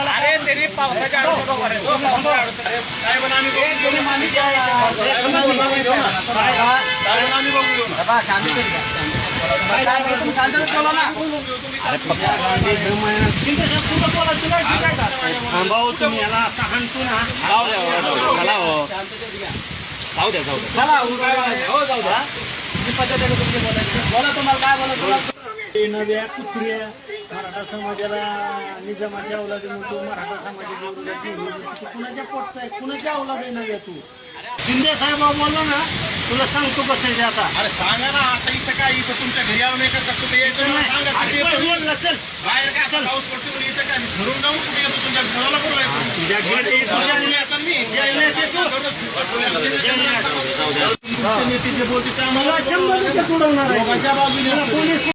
अरे त्यांनी पावसाच्या भाऊ तुम्ही याला आता हाणतो ना. जाऊ द्या चला हो जाऊ द्या चला हो जाऊ द्या. पद्धतीने तुमची बोलायची बोला तुम्हाला काय बोला. नव्या कुत्र्या मराठा समाजाला निजामाच्या अवलादी म्हणतो. मराठा समाजाच्या अवलादी तू कुणाच्या पोटचा आहे कुणाच्या अवलाद आहे नव्या तू. शिंदे साहेब बोललो ना तुला सांगतो कसं आहे आता. अरे सांगा ना आता इथं काय इथं तुमच्या घरी आलो नाही का कुठे यायचं सांगा. बाहेर काय पाऊस पडतो इथं काय घरून जाऊन कुठे येतो तुमच्या घराला बोलवायचं. तुमच्या नेते जे बोलते त्या मला 100% सोडवणार आहे.